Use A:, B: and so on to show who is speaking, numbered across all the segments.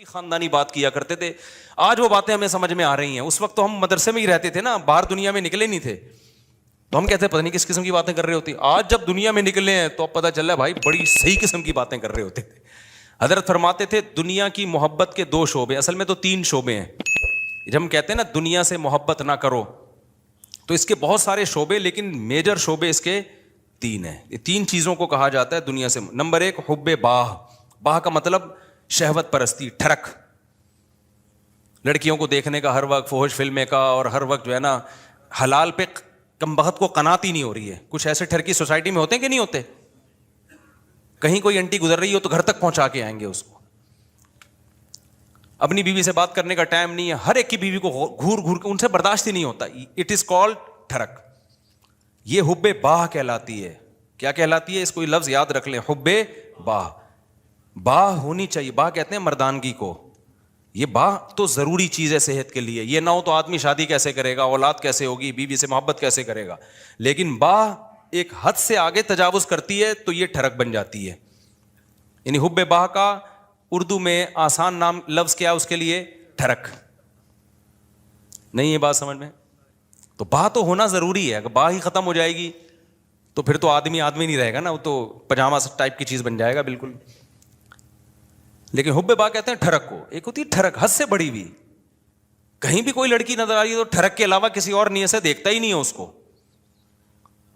A: بڑی خاندانی بات کیا کرتے تھے. آج وہ باتیں ہمیں سمجھ میں آ رہی ہیں. اس وقت تو ہم مدرسے میں ہی رہتے تھے نا, باہر دنیا میں نکلے نہیں تھے, تو ہم کہتے ہیں پتہ نہیں کس قسم کی باتیں کر رہے ہوتے. آج جب دنیا میں نکلے ہیں تو اب پتہ چل رہا ہے بھائی بڑی صحیح قسم کی باتیں کر رہے ہوتے تھے. حضرت فرماتے تھے دنیا کی محبت کے 2 شعبے, اصل میں تو 3 شعبے ہیں. جب ہم کہتے ہیں نا دنیا سے محبت نہ کرو, تو اس کے بہت سارے شعبے, لیکن میجر شعبے اس کے 3 ہیں. یہ 3 چیزوں کو کہا جاتا ہے دنیا سے. نمبر 1 حب باہ. باہ کا مطلب شہوت پرستی, ٹھڑک, لڑکیوں کو دیکھنے کا ہر وقت, فحش فلمیں کا, اور ہر وقت جو ہے نا حلال پہ کم بخت کو قناعت ہی نہیں ہو رہی ہے. کچھ ایسے ٹھرکی سوسائٹی میں ہوتے ہیں کہ نہیں ہوتے, کہیں کوئی انٹی گزر رہی ہو تو گھر تک پہنچا کے آئیں گے اس کو. اپنی بیوی سے بات کرنے کا ٹائم نہیں ہے, ہر ایک کی بیوی کو گھور گھور کے, ان سے برداشت ہی نہیں ہوتا. اٹ از کالڈ ٹھڑک. یہ حب باہ کہلاتی ہے. کیا کہلاتی ہے؟ اس کو لفظ یاد رکھ لیں, حب باہ. باہ ہونی چاہیے. باہ کہتے ہیں مردانگی کو. یہ باہ تو ضروری چیز ہے صحت کے لیے. یہ نہ ہو تو آدمی شادی کیسے کرے گا, اولاد کیسے ہوگی, بیوی سے محبت کیسے کرے گا. لیکن باہ ایک حد سے آگے تجاوز کرتی ہے تو یہ ٹھڑک بن جاتی ہے. یعنی حب باہ کا اردو میں آسان نام لفظ کیا اس کے لیے؟ ٹھڑک. نہیں یہ بات سمجھ میں؟ تو باہ تو ہونا ضروری ہے. اگر باہ ہی ختم ہو جائے گی تو پھر تو آدمی نہیں رہے گا نا, وہ تو پجامہ ٹائپ کی چیز بن جائے گا بالکل. لیکن حب باہ کہتے ہیں ٹھڑک کو. ایک ہوتی ہے ٹھڑک حد سے بڑی ہوئی, کہیں بھی کوئی لڑکی نظر آ رہی ہے تو ٹھڑک کے علاوہ کسی اور نیت سے دیکھتا ہی نہیں ہے اس کو.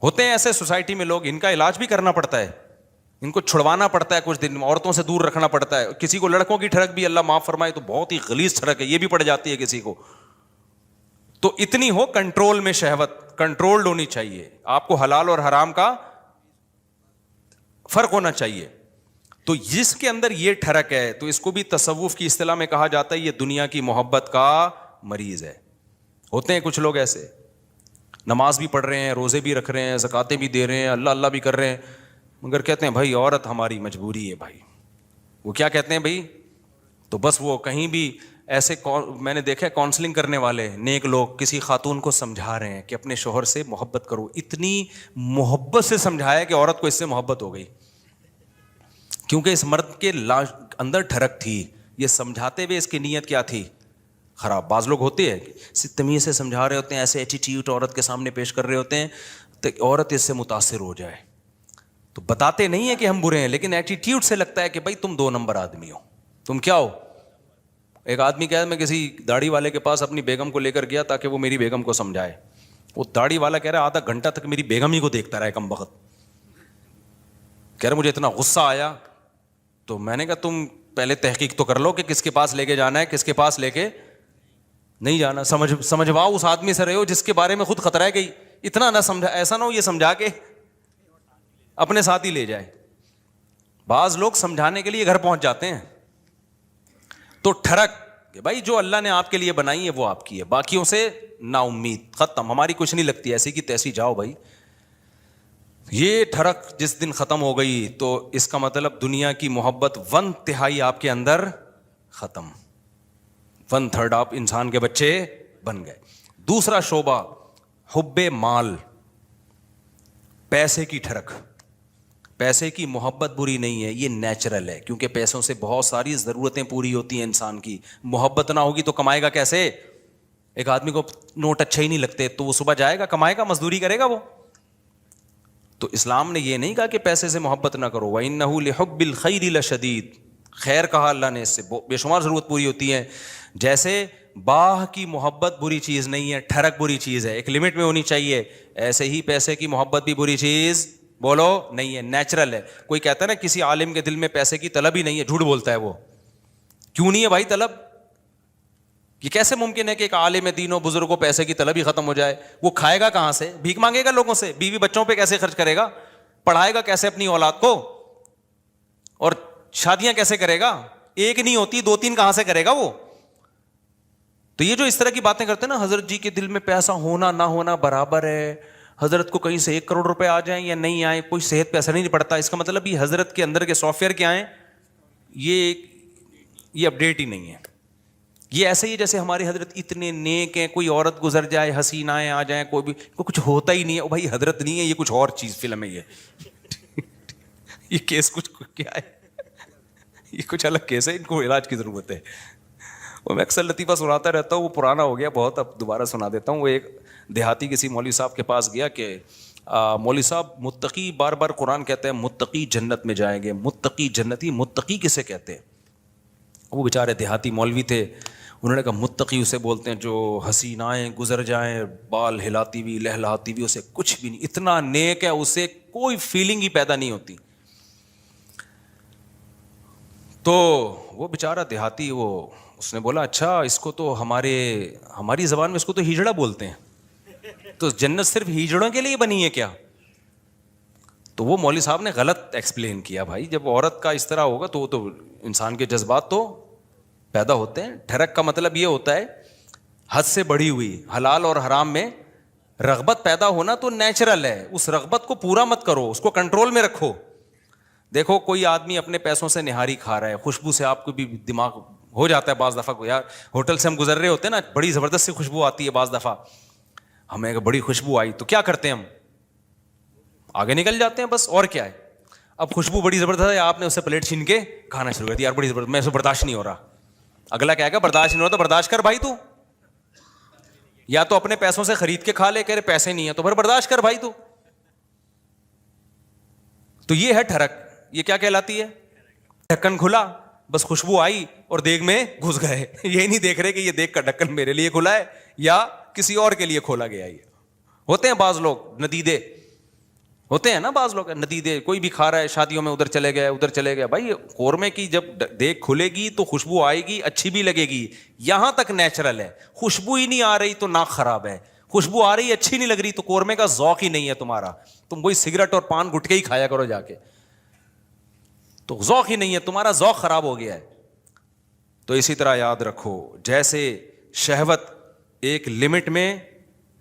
A: ہوتے ہیں ایسے سوسائٹی میں لوگ, ان کا علاج بھی کرنا پڑتا ہے, ان کو چھڑوانا پڑتا ہے, کچھ دن عورتوں سے دور رکھنا پڑتا ہے. کسی کو لڑکوں کی ٹھڑک بھی اللہ معاف فرمائے تو بہت ہی غلیظ ٹھڑک ہے, یہ بھی پڑ جاتی ہے کسی کو. تو اتنی ہو کنٹرول میں, شہوت کنٹرولڈ ہونی چاہیے. آپ کو حلال اور حرام کا فرق ہونا چاہیے. تو جس کے اندر یہ ٹھڑک ہے تو اس کو بھی تصوف کی اصطلاح میں کہا جاتا ہے یہ دنیا کی محبت کا مریض ہے. ہوتے ہیں کچھ لوگ ایسے, نماز بھی پڑھ رہے ہیں, روزے بھی رکھ رہے ہیں, زکاتیں بھی دے رہے ہیں, اللہ اللہ بھی کر رہے ہیں, مگر کہتے ہیں بھائی عورت ہماری مجبوری ہے. بھائی وہ کیا کہتے ہیں بھائی, تو بس وہ کہیں بھی ایسے, میں نے دیکھا کاؤنسلنگ کرنے والے نیک لوگ کسی خاتون کو سمجھا رہے ہیں کہ اپنے شوہر سے محبت کرو. اتنی محبت سے سمجھایا کہ عورت کو اس سے محبت ہو گئی, کیونکہ اس مرد کے اندر ٹھڑک تھی. یہ سمجھاتے ہوئے اس کی نیت کیا تھی؟ خراب. بعض لوگ ہوتے ہیں تمیز سے سمجھا رہے ہوتے ہیں, ایسے ایٹیٹیوڈ عورت کے سامنے پیش کر رہے ہوتے ہیں تو عورت اس سے متاثر ہو جائے. تو بتاتے نہیں ہیں کہ ہم برے ہیں, لیکن ایٹیٹیوڈ سے لگتا ہے کہ بھائی تم 2 نمبر آدمی ہو, تم کیا ہو. ایک آدمی کہا میں کسی داڑھی والے کے پاس اپنی بیگم کو لے کر گیا تاکہ وہ میری بیگم کو سمجھائے. وہ داڑھی والا کہہ رہا ہے آدھا گھنٹہ تک میری بیگم ہی کو دیکھتا رہا کم بخت. کہہ رہا مجھے اتنا غصہ آیا. تو میں نے کہا تم پہلے تحقیق تو کر لو کہ کس کے پاس لے کے جانا ہے, کس کے پاس لے کے نہیں جانا. سمجھواؤ اس آدمی سے رہے ہو جس کے بارے میں خود خطرہ ہے کہ اتنا نہ سمجھا, ایسا نہ ہو یہ سمجھا کے اپنے ساتھ ہی لے جائے. بعض لوگ سمجھانے کے لیے گھر پہنچ جاتے ہیں. تو ٹھڑک کہ بھائی جو اللہ نے آپ کے لیے بنائی ہے وہ آپ کی ہے, باقیوں سے نا امید, ختم, ہماری کچھ نہیں لگتی, ایسی کی تیسی جاؤ بھائی. یہ ٹھڑک جس دن ختم ہو گئی تو اس کا مطلب دنیا کی محبت 1/3 آپ کے اندر ختم, 1/3 آپ انسان کے بچے بن گئے. دوسرا شعبہ حب مال, پیسے کی ٹھڑک. پیسے کی محبت بری نہیں ہے, یہ نیچرل ہے, کیونکہ پیسوں سے بہت ساری ضرورتیں پوری ہوتی ہیں انسان کی. محبت نہ ہوگی تو کمائے گا کیسے؟ ایک آدمی کو نوٹ اچھا ہی نہیں لگتے تو وہ صبح جائے گا, کمائے گا, مزدوری کرے گا وہ. تو اسلام نے یہ نہیں کہا کہ پیسے سے محبت نہ کرو, وَإِنَّهُ لِحُبِّ الْخَيْرِ لَشَدِيدٌ. خیر کہا اللہ نے, اس سے بے شمار ضرورت پوری ہوتی ہے. جیسے باہ کی محبت بری چیز نہیں ہے, ٹھڑک بری چیز ہے, ایک لمٹ میں ہونی چاہیے, ایسے ہی پیسے کی محبت بھی بری چیز بولو نہیں ہے, نیچرل ہے. کوئی کہتا ہے نا کسی عالم کے دل میں پیسے کی طلب ہی نہیں ہے, جھوٹ بولتا ہے وہ. کیوں نہیں ہے بھائی طلب؟ یہ کیسے ممکن ہے کہ ایک عالم دین و بزرگ کو پیسے کی طلب ہی ختم ہو جائے؟ وہ کھائے گا کہاں سے؟ بھیک مانگے گا لوگوں سے؟ بیوی بچوں پہ کیسے خرچ کرے گا؟ پڑھائے گا کیسے اپنی اولاد کو؟ اور شادیاں کیسے کرے گا؟ ایک نہیں ہوتی, 2-3 کہاں سے کرے گا وہ؟ تو یہ جو اس طرح کی باتیں کرتے ہیں نا, حضرت جی کے دل میں پیسہ ہونا نہ ہونا برابر ہے, حضرت کو کہیں سے 1 کروڑ روپے آ جائیں یا نہیں آئیں کوئی صحت پہ اثر نہیں پڑتا, اس کا مطلب یہ حضرت کے اندر کے سافٹ ویئر کیا ہیں, یہ اپڈیٹ ہی نہیں ہے. یہ ایسے ہی جیسے ہمارے حضرت اتنے نیک ہیں, کوئی عورت گزر جائے, حسینائیں آ جائیں, کوئی بھی کچھ ہوتا ہی نہیں ہے, بھائی حضرت نہیں ہے, یہ کچھ اور چیز فلم ہے, یہ کیس کچھ کیا ہے. یہ کچھ الگ کیس ہے, ان کو علاج کی ضرورت ہے. وہ میں اکثر لطیفہ سناتا رہتا ہوں, وہ پرانا ہو گیا بہت, اب دوبارہ سنا دیتا ہوں. وہ ایک دیہاتی کسی مولوی صاحب کے پاس گیا کہ مولوی صاحب متقی, بار بار قرآن کہتے ہیں متقی جنت میں جائیں گے, متقی جنتی, متقی کسے کہتے ہیں؟ وہ بیچارے دیہاتی مولوی تھے, انہوں نے کہا متقی اسے بولتے ہیں جو حسینائیں گزر جائیں بال ہلاتی ہوئی لہلاتی ہوئی, اسے کچھ بھی نہیں, اتنا نیک ہے اسے کوئی فیلنگ ہی پیدا نہیں ہوتی. تو وہ بیچارہ دیہاتی, وہ اس نے بولا اچھا اس کو تو ہماری زبان میں اس کو تو ہجڑا بولتے ہیں, تو جنت صرف ہجڑوں کے لیے بنی ہے کیا؟ تو وہ مولوی صاحب نے غلط ایکسپلین کیا. بھائی جب عورت کا اس طرح ہوگا تو وہ تو انسان کے جذبات تو پیدا ہوتے ہیں. ٹھڑک کا مطلب یہ ہوتا ہے حد سے بڑھی ہوئی, حلال اور حرام میں رغبت پیدا ہونا تو نیچرل ہے, اس رغبت کو پورا مت کرو, اس کو کنٹرول میں رکھو. دیکھو کوئی آدمی اپنے پیسوں سے نہاری کھا رہا ہے, خوشبو سے آپ کو بھی دماغ ہو جاتا ہے بعض دفعہ کو, یار ہوٹل سے ہم گزر رہے ہوتے ہیں نا, بڑی زبردست سی خوشبو آتی ہے, بعض دفعہ ہمیں بڑی خوشبو آئی تو کیا کرتے ہیں ہم, آگے نکل جاتے ہیں بس, اور کیا ہے. اب خوشبو بڑی زبردست ہے, آپ نے اسے پلیٹ چھین کے کھانا شروع کر دیا, یار بڑی زبردست, میں اسے برداشت نہیں ہو رہا. اگلا کہے گا برداشت نہیں ہو رہا تو برداشت کر بھائی تو, یا تو اپنے پیسوں سے خرید کے کھا لے, کہہ رہے پیسے نہیں ہیں تو پھر برداشت کر بھائی تو. تو یہ ہے ٹھڑک, یہ کیا کہلاتی ہے؟ ڈھکن کھلا, بس خوشبو آئی اور دیگ میں گھس گئے, یہ نہیں دیکھ رہے کہ یہ دیگ کا ڈھکن میرے لیے کھلا ہے یا کسی اور کے لیے کھولا گیا. یہ ہوتے ہیں بعض لوگ ندیدے, ہوتے ہیں نا بعض لوگ ندیدے, کوئی بھی کھا رہا ہے شادیوں میں, ادھر چلے گئے. بھائی قورمے کی جب دیگ کھلے گی تو خوشبو آئے گی, اچھی بھی لگے گی, یہاں تک نیچرل ہے. خوشبو ہی نہیں آ رہی تو ناک خراب ہے, خوشبو آ رہی اچھی نہیں لگ رہی تو قورمے کا ذوق ہی نہیں ہے تمہارا, تم وہی سگریٹ اور پان گٹکے ہی کھایا کرو جا کے, تو ذوق ہی نہیں ہے تمہارا, ذوق خراب ہو گیا ہے. تو اسی طرح یاد رکھو, جیسے شہوت ایک لمٹ میں,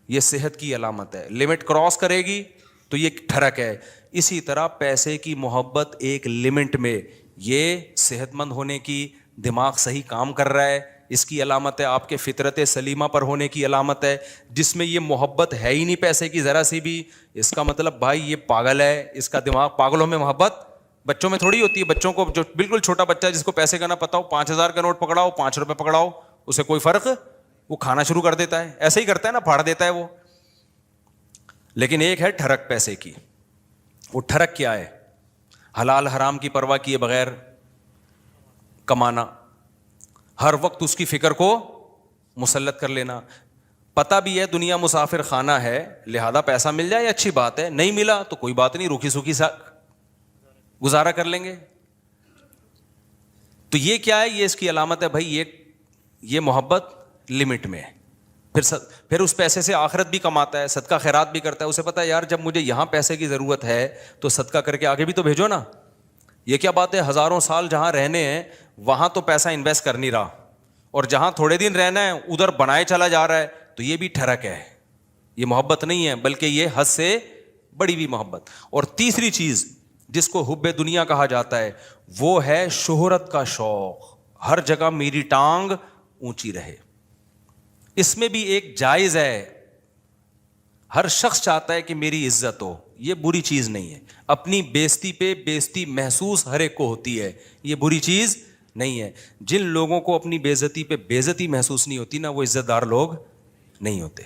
A: یہ صحت کی علامت ہے, لمٹ کراس کرے گی تو یہ ٹھڑک ہے. اسی طرح پیسے کی محبت ایک لمٹ میں, یہ صحت مند ہونے کی, دماغ صحیح کام کر رہا ہے, اس کی علامت ہے. آپ کے فطرت سلیمہ پر ہونے کی علامت ہے. جس میں یہ محبت ہے ہی نہیں پیسے کی ذرا سی بھی, اس کا مطلب بھائی یہ پاگل ہے, اس کا دماغ, پاگلوں میں محبت بچوں میں تھوڑی ہوتی ہے. بچوں کو, جو بالکل چھوٹا بچہ ہے جس کو پیسے کا نہ پتا ہو, 5,000 کا نوٹ پکڑاؤ, 5 روپے پکڑاؤ, اسے کوئی فرق, وہ کھانا شروع کر دیتا ہے, ایسے ہی کرتا ہے نا, پھاڑ دیتا ہے وہ. لیکن ایک ہے ٹھڑک پیسے کی. وہ ٹھڑک کیا ہے؟ حلال حرام کی پرواہ کیے بغیر کمانا, ہر وقت اس کی فکر کو مسلط کر لینا. پتہ بھی ہے دنیا مسافر خانہ ہے, لہذا پیسہ مل جائے اچھی بات ہے, نہیں ملا تو کوئی بات نہیں, روکھی سوکھی سا گزارا کر لیں گے. تو یہ کیا ہے؟ یہ اس کی علامت ہے بھائی, یہ محبت لمٹ میں. پھر اس پیسے سے آخرت بھی کماتا ہے, صدقہ خیرات بھی کرتا ہے. اسے پتا ہے یار جب مجھے یہاں پیسے کی ضرورت ہے تو صدقہ کر کے آگے بھی تو بھیجو نا. یہ کیا بات ہے, ہزاروں سال جہاں رہنے ہیں وہاں تو پیسہ انویسٹ کر نہیں رہا, اور جہاں تھوڑے دن رہنا ہے ادھر بنائے چلا جا رہا ہے. تو یہ بھی ٹھڑک ہے, یہ محبت نہیں ہے بلکہ یہ حد سے بڑی ہوئی محبت. اور تیسری چیز جس کو حب دنیا کہا جاتا ہے وہ ہے شہرت کا شوق, ہر جگہ میری ٹانگ اونچی رہے. اس میں بھی ایک جائز ہے, ہر شخص چاہتا ہے کہ میری عزت ہو, یہ بری چیز نہیں ہے. اپنی بےزتی پہ بےزتی محسوس ہر ایک کو ہوتی ہے, یہ بری چیز نہیں ہے. جن لوگوں کو اپنی بےزتی پہ بےزتی محسوس نہیں ہوتی نا, وہ عزت دار لوگ نہیں ہوتے,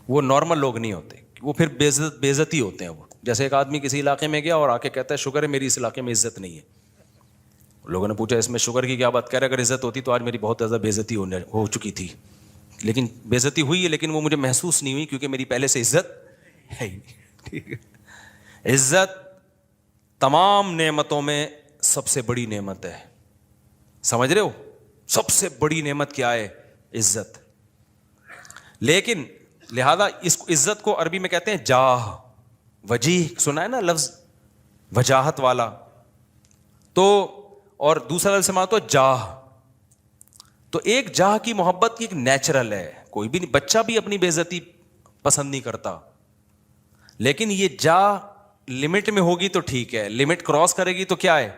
A: وہ نارمل لوگ نہیں ہوتے, وہ پھر بےزتی ہوتے ہیں. وہ جیسے ایک آدمی کسی علاقے میں گیا اور آ کے کہتا ہے شکر ہے میری اس علاقے میں عزت نہیں ہے. لوگوں نے پوچھا اس میں شکر کی کیا بات, کہہ رہے اگر عزت ہوتی تو آج میری بہت زیادہ بےزتی ہو چکی تھی, لیکن بےزتی ہوئی ہے لیکن وہ مجھے محسوس نہیں ہوئی کیونکہ میری پہلے سے عزت ہے ہی نہیں. ٹھیک ہے, عزت تمام نعمتوں میں سب سے بڑی نعمت ہے, سمجھ رہے ہو؟ سب سے بڑی نعمت کیا ہے؟ عزت. لیکن لہذا اس عزت کو عربی میں کہتے ہیں جاہ, وجیح, سنا ہے نا لفظ وجاہت والا, تو اور دوسرا لفظ سماعت تو جاہ. تو ایک جاہ کی محبت کی ایک نیچرل ہے, کوئی بھی نہیں, بچہ بھی اپنی بے عزتی پسند نہیں کرتا, لیکن یہ جاہ لمٹ میں ہوگی تو ٹھیک ہے, لمٹ کراس کرے گی تو کیا ہے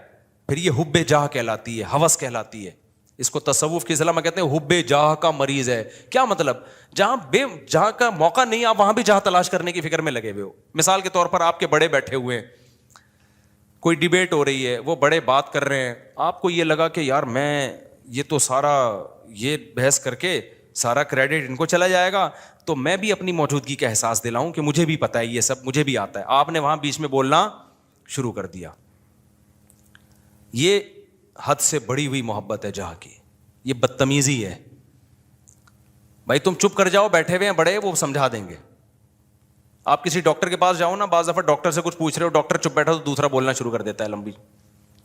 A: پھر یہ حب جاہ کہلاتی ہے, ہوس کہلاتی ہے. اس کو تصوف کی اصطلاح میں کہتے ہیں حب جاہ کا مریض ہے. کیا مطلب؟ جہاں کا موقع نہیں آپ وہاں بھی جاہ تلاش کرنے کی فکر میں لگے ہوئے ہو. مثال کے طور پر آپ کے بڑے بیٹھے ہوئے ہیں, کوئی ڈیبیٹ ہو رہی ہے, وہ بڑے بات کر رہے ہیں, آپ کو یہ لگا کہ یار میں یہ تو سارا یہ بحث کر کے سارا کریڈٹ ان کو چلا جائے گا, تو میں بھی اپنی موجودگی کا احساس دلاؤں کہ مجھے بھی پتہ ہے, یہ سب مجھے بھی آتا ہے. آپ نے وہاں بیچ میں بولنا شروع کر دیا. یہ حد سے بڑی ہوئی محبت ہے جہاں کی, یہ بدتمیزی ہے. بھائی تم چپ کر جاؤ, بیٹھے ہوئے ہیں بڑے, وہ سمجھا دیں گے. آپ کسی ڈاکٹر کے پاس جاؤ نا, بعض دفعہ ڈاکٹر سے کچھ پوچھ رہے ہو, ڈاکٹر چپ بیٹھا تو دوسرا بولنا شروع کر دیتا ہے لمبی.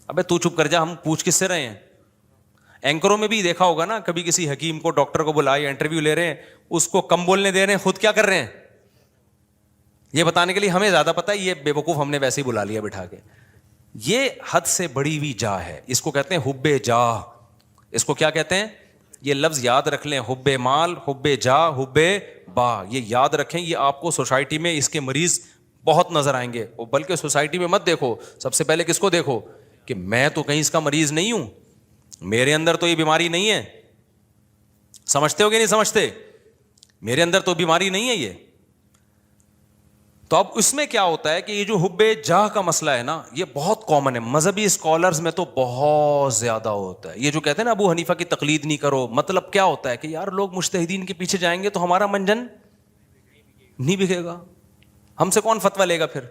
A: ابے تو چپ کر جا, ہم پوچھ کس سے رہے ہیں. اینکروں میں بھی دیکھا ہوگا نا, کبھی کسی حکیم کو ڈاکٹر کو بلایا, انٹرویو لے رہے ہیں, اس کو کم بولنے دے رہے ہیں, خود کیا کر رہے ہیں یہ بتانے کے لیے ہمیں زیادہ پتہ ہے, یہ بے وقوف ہم نے ویسے ہی بلا لیا بٹھا کے. یہ حد سے بڑی ہوئی جاہ ہے, اس کو کہتے ہیں حب جاہ. اس کو کیا کہتے ہیں, یہ لفظ یاد رکھ لیں, حب مال, حب جاہ, حب با, یہ یاد رکھیں. یہ آپ کو سوسائٹی میں اس کے مریض بہت نظر آئیں گے. بلکہ سوسائٹی میں مت دیکھو, سب سے پہلے کس کو دیکھو کہ میں تو کہیں اس کا مریض نہیں ہوں, میرے اندر تو یہ بیماری نہیں ہے. سمجھتے ہو کہ نہیں سمجھتے, میرے اندر تو بیماری نہیں ہے یہ. تو اب اس میں کیا ہوتا ہے کہ یہ جو حب جاہ کا مسئلہ ہے نا, یہ بہت کامن ہے. مذہبی اسکالرز میں تو بہت زیادہ ہوتا ہے. یہ جو کہتے ہیں نا ابو حنیفہ کی تقلید نہیں کرو, مطلب کیا ہوتا ہے کہ یار لوگ مجتہدین کے پیچھے جائیں گے تو ہمارا منجن نہیں بکے گا, ہم سے کون فتویٰ لے گا پھر.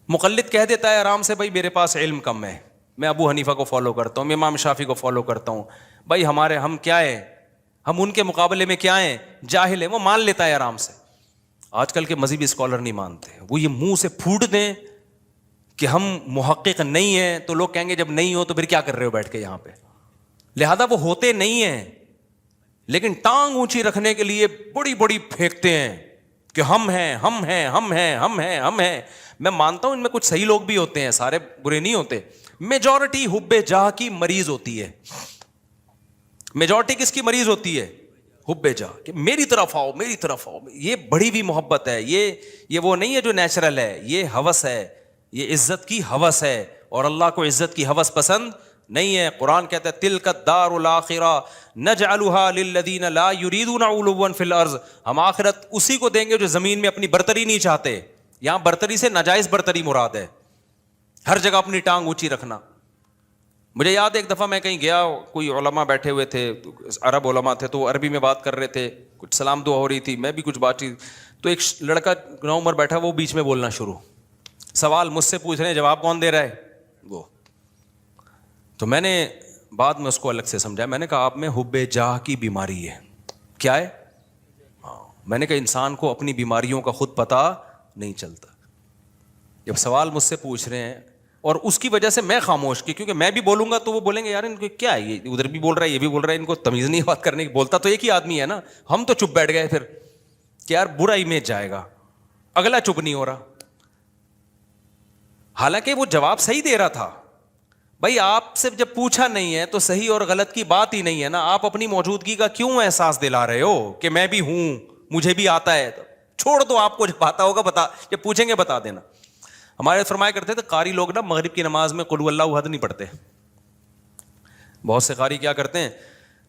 A: مقلد کہہ دیتا ہے آرام سے, بھائی میرے پاس علم کم ہے, میں ابو حنیفہ کو فالو کرتا ہوں, میں امام شافعی کو فالو کرتا ہوں, بھائی ہم کیا ہے, ہم ان کے مقابلے میں کیا ہیں, جاہل ہیں. وہ مان لیتا ہے آرام سے. آج کل کے مذہبی اسکالر نہیں مانتے, وہ یہ منہ سے پھوٹ دیں کہ ہم محقق نہیں ہیں, تو لوگ کہیں گے جب نہیں ہو تو پھر کیا کر رہے ہو بیٹھ کے یہاں پہ. لہذا وہ ہوتے نہیں ہیں, لیکن ٹانگ اونچی رکھنے کے لیے بڑی بڑی پھینکتے ہیں کہ ہم ہیں ہم ہیں ہم ہیں ہم ہیں ہم ہیں. میں مانتا ہوں ان میں کچھ صحیح لوگ بھی ہوتے ہیں, سارے برے نہیں ہوتے. میجورٹی حب جاہ کی مریض ہوتی ہے. میجورٹی کس کی مریض ہوتی ہے, حب جاہ, کہ میری طرف آؤ میری طرف آؤ. یہ بڑی بھی محبت ہے, یہ وہ نہیں ہے جو نیچرل ہے, یہ ہوس ہے, یہ عزت کی ہوس ہے. اور اللہ کو عزت کی ہوس پسند نہیں ہے. قرآن کہتا ہے تلک الدار الاخرہ نجعلها للذین لا یریدون علوا فی الارض, ہم آخرت اسی کو دیں گے جو زمین میں اپنی برتری نہیں چاہتے. یہاں برتری سے ناجائز برتری مراد ہے, ہر جگہ اپنی ٹانگ اونچی رکھنا. مجھے یاد ہے ایک دفعہ میں کہیں گیا, کوئی علماء بیٹھے ہوئے تھے, عرب علماء تھے, تو وہ عربی میں بات کر رہے تھے, کچھ سلام دعا ہو رہی تھی, میں بھی کچھ بات چیت, تو ایک لڑکا نوعمر بیٹھا, وہ بیچ میں بولنا شروع, سوال مجھ سے پوچھ رہے ہیں, جواب کون دے رہا ہے, وہ. تو میں نے بعد میں اس کو الگ سے سمجھایا, میں نے کہا آپ میں حب جاہ کی بیماری ہے. کیا ہے؟ ہاں, میں نے کہا انسان کو اپنی بیماریوں کا خود پتہ نہیں چلتا. جب سوال مجھ سے پوچھ رہے ہیں اور اس کی وجہ سے میں خاموش کی, کیونکہ میں بھی بولوں گا تو وہ بولیں گے یار ان کو کیا ہے, یہ ادھر بھی بول رہا ہے یہ بھی بول رہا ہے, ان کو تمیز نہیں بات کرنے کی. بولتا تو ایک ہی آدمی ہے نا. ہم تو چپ بیٹھ گئے پھر کہ یار برا امیج جائے گا, اگلا چپ نہیں ہو رہا, حالانکہ وہ جواب صحیح دے رہا تھا. بھائی آپ سے جب پوچھا نہیں ہے تو صحیح اور غلط کی بات ہی نہیں ہے نا. آپ اپنی موجودگی کا کیوں احساس دلا رہے ہو کہ میں بھی ہوں, مجھے بھی آتا ہے. چھوڑ دو, آپ کو جب آتا ہوگا بتا, جب پوچھیں گے بتا دینا. ہمارے فرمایا کرتے تھے قاری لوگ نا مغرب کی نماز میں قل اللہ احد نہیں پڑھتے. بہت سے قاری کیا کرتے ہیں,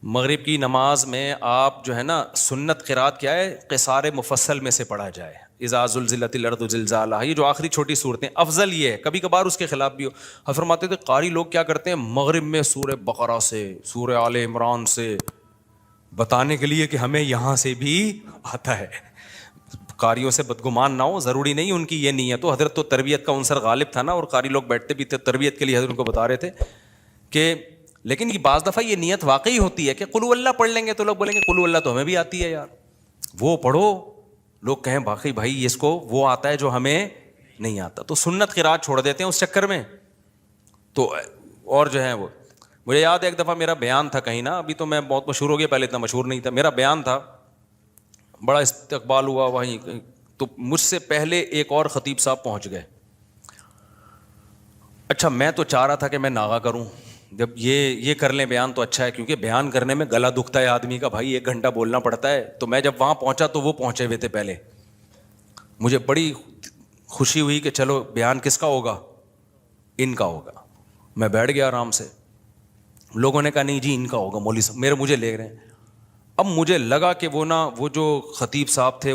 A: مغرب کی نماز میں آپ جو ہے نا سنت قرات کیا ہے, قصار مفصل میں سے پڑھا جائے, اذا زلزلت الارض زلزالہا, یہ جو آخری چھوٹی صورتیں, افضل یہ ہے. کبھی کبھار اس کے خلاف بھی ہو. فرماتے تھے قاری لوگ کیا کرتے ہیں, مغرب میں سورہ بقرہ سے, سورہ آل عمران سے, بتانے کے لیے کہ ہمیں یہاں سے بھی آتا ہے. قاریوں سے بدگمان نہ ہو, ضروری نہیں ان کی یہ نیت ہو. حضرت تو تربیت کا عنصر غالب تھا نا, اور قاری لوگ بیٹھتے بھی تھے تربیت کے لیے, حضرت ان کو بتا رہے تھے کہ, لیکن یہ بعض دفعہ یہ نیت واقعی ہوتی ہے کہ قل اللہ پڑھ لیں گے تو لوگ بولیں گے قل اللہ تو ہمیں بھی آتی ہے یار, وہ پڑھو. لوگ کہیں باقی بھائی اس کو وہ آتا ہے جو ہمیں نہیں آتا, تو سنت قرات چھوڑ دیتے ہیں اس چکر میں. تو اور جو ہے وہ, مجھے یاد ہے ایک دفعہ میرا بیان تھا کہیں نا, ابھی تو میں بہت مشہور ہو گیا, پہلے اتنا مشہور نہیں تھا. میرا بیان تھا, بڑا استقبال ہوا وہیں, تو مجھ سے پہلے ایک اور خطیب صاحب پہنچ گئے. اچھا میں تو چاہ رہا تھا کہ میں ناغا کروں, جب یہ کر لیں بیان تو اچھا ہے, کیونکہ بیان کرنے میں گلا دکھتا ہے آدمی کا, بھائی 1 گھنٹہ بولنا پڑتا ہے. تو میں جب وہاں پہنچا تو وہ پہنچے ہوئے تھے پہلے. مجھے بڑی خوشی ہوئی کہ چلو بیان کس کا ہوگا, ان کا ہوگا. میں بیٹھ گیا آرام سے. لوگوں نے کہا نہیں جی ان کا ہوگا, مولوی صاحب مجھے لے رہے ہیں. اب مجھے لگا کہ وہ جو خطیب صاحب تھے،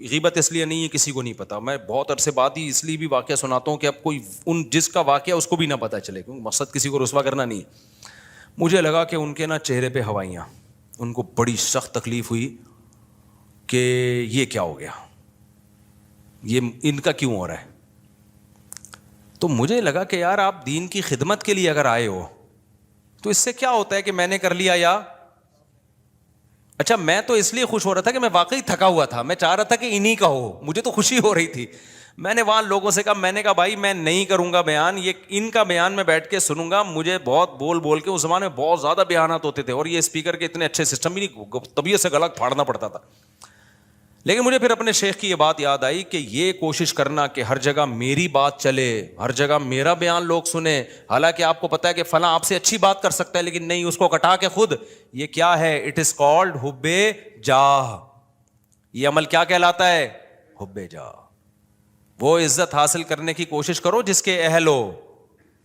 A: غیبت اس لیے نہیں ہے کسی کو نہیں پتا، میں بہت عرصے بعد ہی اس لیے بھی واقعہ سناتا ہوں کہ اب کوئی جس کا واقعہ اس کو بھی نہ پتا چلے، کیونکہ مقصد کسی کو رسوا کرنا نہیں ہے۔ مجھے لگا کہ ان کے چہرے پہ ہوائیاں، ان کو بڑی سخت تکلیف ہوئی کہ یہ کیا ہو گیا، یہ ان کا کیوں ہو رہا ہے۔ تو مجھے لگا کہ یار آپ دین کی خدمت کے لیے اگر آئے ہو تو اس سے کیا ہوتا ہے کہ میں نے کر لیا یا اچھا، میں تو اس لیے خوش ہو رہا تھا کہ میں واقعی تھکا ہوا تھا، میں چاہ رہا تھا کہ انہی کا ہو، مجھے تو خوشی ہو رہی تھی۔ میں نے وہاں لوگوں سے کہا، میں نے کہا بھائی میں نہیں کروں گا بیان، یہ ان کا بیان میں بیٹھ کے سنوں گا، مجھے بہت بول کے، اس زمانے میں بہت زیادہ بیانات ہوتے تھے اور یہ اسپیکر کے اتنے اچھے سسٹم بھی نہیں، طبیعت سے گلا پھاڑنا پڑتا تھا۔ لیکن مجھے پھر اپنے شیخ کی یہ بات یاد آئی کہ یہ کوشش کرنا کہ ہر جگہ میری بات چلے، ہر جگہ میرا بیان لوگ سنیں، حالانکہ آپ کو پتا ہے کہ فلاں آپ سے اچھی بات کر سکتا ہے لیکن نہیں، اس کو کٹا کے خود، یہ کیا ہے؟ اٹ از کالڈ حب جاہ۔ یہ عمل کیا کہلاتا ہے؟ حب جاہ۔ وہ عزت حاصل کرنے کی کوشش کرو جس کے اہل ہو،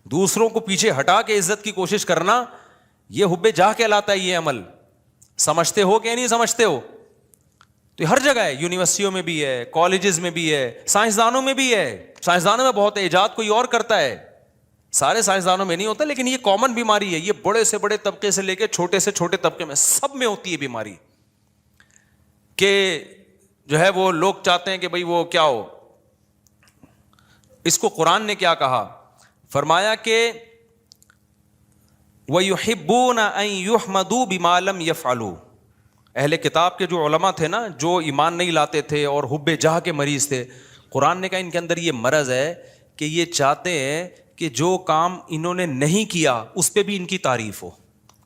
A: دوسروں کو پیچھے ہٹا کے عزت کی کوشش کرنا، یہ حب جاہ کہلاتا ہے۔ یہ عمل سمجھتے ہو کہ نہیں سمجھتے ہو؟ تو ہر جگہ ہے، یونیورسٹیوں میں بھی ہے، کالجز میں بھی ہے، سائنسدانوں میں بھی ہے۔ سائنسدانوں میں بہت ہے، ایجاد کوئی اور کرتا ہے، سارے سائنسدانوں میں نہیں ہوتا، لیکن یہ کامن بیماری ہے، یہ بڑے سے بڑے طبقے سے لے کے چھوٹے سے چھوٹے طبقے میں سب میں ہوتی ہے بیماری، کہ جو ہے وہ لوگ چاہتے ہیں کہ بھئی وہ کیا ہو۔ اس کو قرآن نے کیا کہا؟ فرمایا کہ وَيُحِبُّونَ أَن يُحْمَدُوا بِمَا لَمْ يَفْعَلُوا۔ اہل کتاب کے جو علماء تھے نا، جو ایمان نہیں لاتے تھے اور حب جاہ کے مریض تھے، قرآن نے کہا ان کے اندر یہ مرض ہے کہ یہ چاہتے ہیں کہ جو کام انہوں نے نہیں کیا اس پہ بھی ان کی تعریف ہو۔